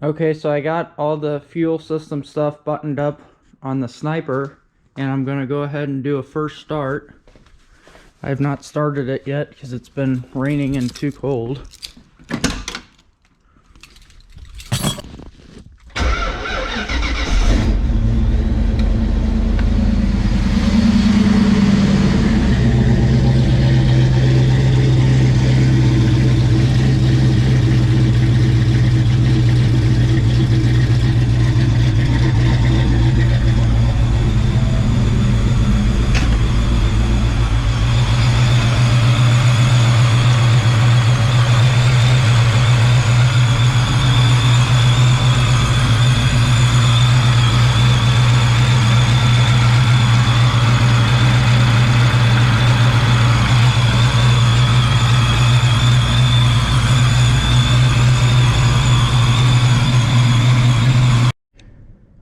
Okay, so I got all the fuel system stuff buttoned up on the Sniper, and I'm gonna go ahead and do a first start. I have not started it yet because it's been raining and too cold.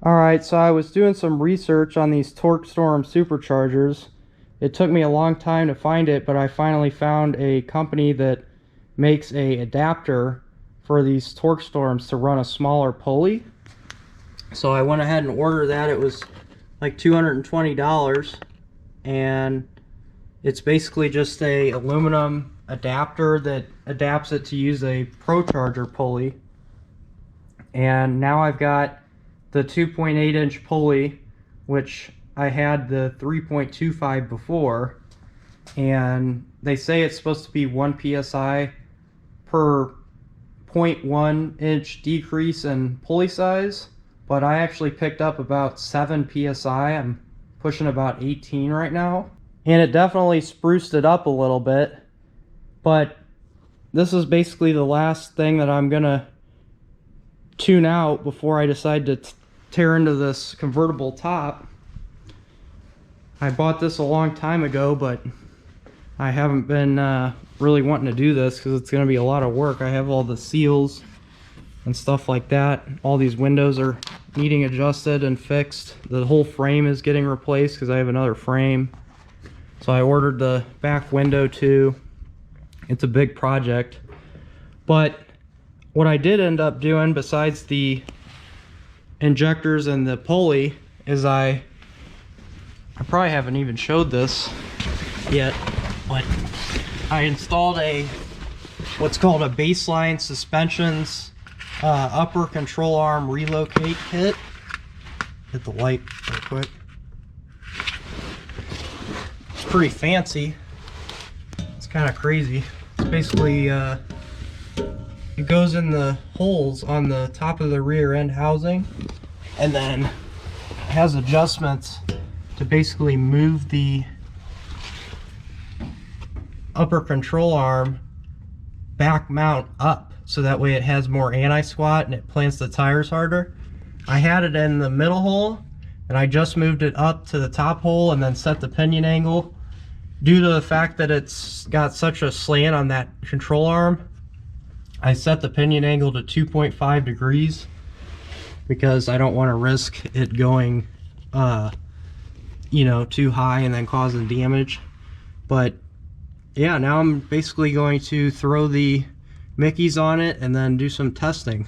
Alright, so I was doing some research on these TorqueStorm superchargers. It took me a long time to find it, but I finally found a company that makes a adapter for these TorqueStorms to run a smaller pulley. So I went ahead and ordered that. It was like $220, and it's basically just a aluminum adapter that adapts it to use a ProCharger pulley. And now I've got the 2.8 inch pulley, which I had the 3.25 before, and they say it's supposed to be 1 psi per 0.1 inch decrease in pulley size, but I actually picked up about 7 psi. I'm pushing about 18 right now, and it definitely spruced it up a little bit. But this is basically the last thing that I'm gonna tune out before I decide to tear into this convertible top. I bought this a long time ago, but I haven't been really wanting to do this because it's going to be a lot of work. I have all the seals and stuff like that. All these windows are needing adjusted and fixed. The whole frame is getting replaced because I have another frame. So I ordered the back window too. It's a big project. But what I did end up doing, besides the injectors and the pulley, is I probably haven't even showed this yet, but I installed what's called a baseline suspensions upper control arm relocate kit. Hit the light real quick. It's pretty fancy. It's kind of crazy. It's basically it goes in the holes on the top of the rear end housing, and then it has adjustments to basically move the upper control arm back mount up, so that way it has more anti-squat and it plants the tires harder. I had it in the middle hole, and I just moved it up to the top hole and then set the pinion angle. Due to the fact that it's got such a slant on that control arm, I set the pinion angle to 2.5 degrees because I don't want to risk it going you know, too high and then causing damage. But yeah, now I'm basically going to throw the Mickeys on it and then do some testing.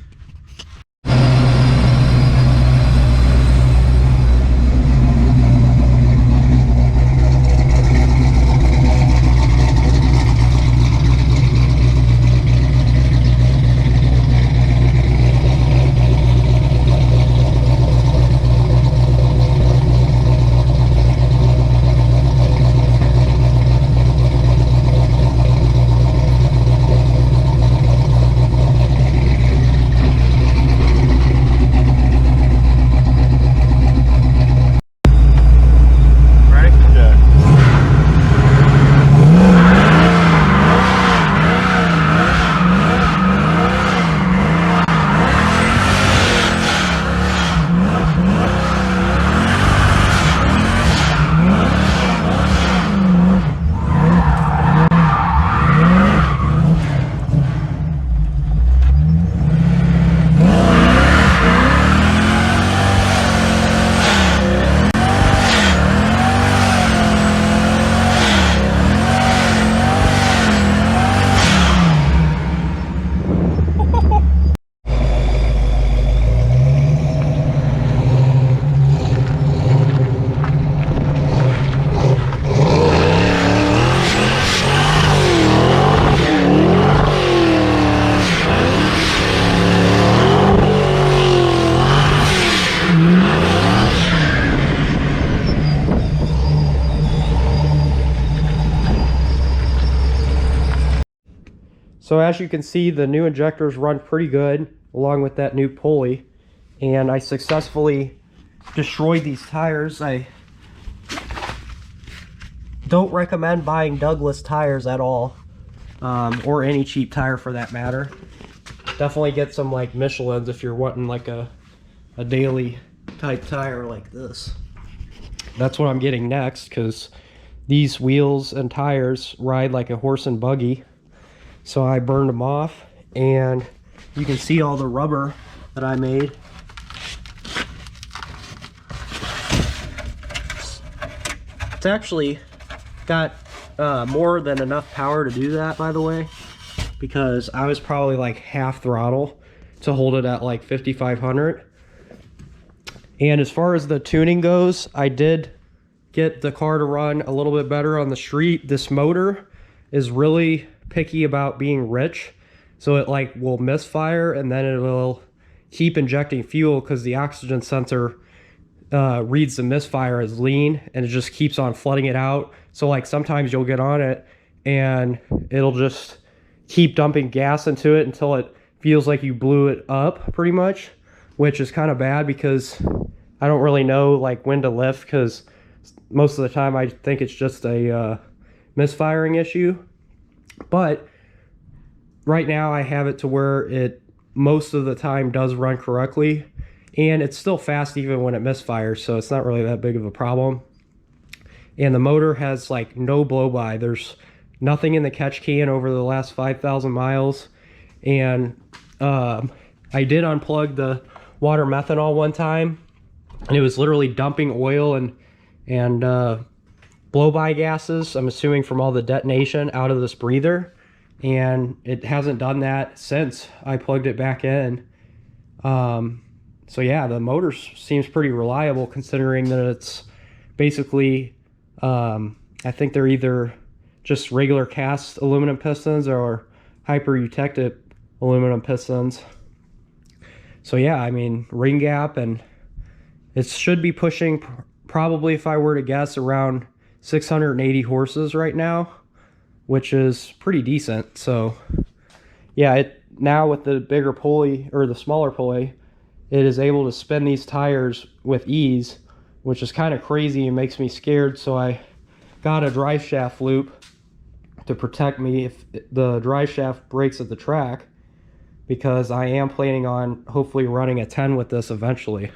So as you can see, the new injectors run pretty good along with that new pulley, and I successfully destroyed these tires. I don't recommend buying Douglas tires at all, or any cheap tire for that matter. Definitely get some like Michelin's if you're wanting like a daily type tire like this. That's what I'm getting next, because these wheels and tires ride like a horse and buggy. So I burned them off, and you can see all the rubber that I made. It's actually got more than enough power to do that, by the way, because I was probably like half throttle to hold it at like 5,500. And as far as the tuning goes, I did get the car to run a little bit better on the street. This motor is really picky about being rich, so it like will misfire, and then it will keep injecting fuel because the oxygen sensor reads the misfire as lean, and it just keeps on flooding it out. So like sometimes you'll get on it and it'll just keep dumping gas into it until it feels like you blew it up pretty much, which is kind of bad because I don't really know like when to lift, because most of the time I think it's just a misfiring issue. But right now I have it to where it most of the time does run correctly, and it's still fast even when it misfires, so it's not really that big of a problem. And the motor has like no blow by. There's nothing in the catch can over the last 5,000 miles. And I did unplug the water methanol one time, and it was literally dumping oil and blow-by gases, I'm assuming from all the detonation, out of this breather, and it hasn't done that since I plugged it back in. So yeah, the motor seems pretty reliable, considering that it's basically I think they're either just regular cast aluminum pistons or hyper eutectic aluminum pistons. So yeah, I mean, ring gap, and it should be pushing probably, if I were to guess, around 680 horses right now, which is pretty decent. So yeah, now with the bigger pulley, or the smaller pulley, it is able to spin these tires with ease, which is kind of crazy and makes me scared. So I got a drive shaft loop to protect me if the drive shaft breaks at the track, because I am planning on hopefully running a 10 with this eventually.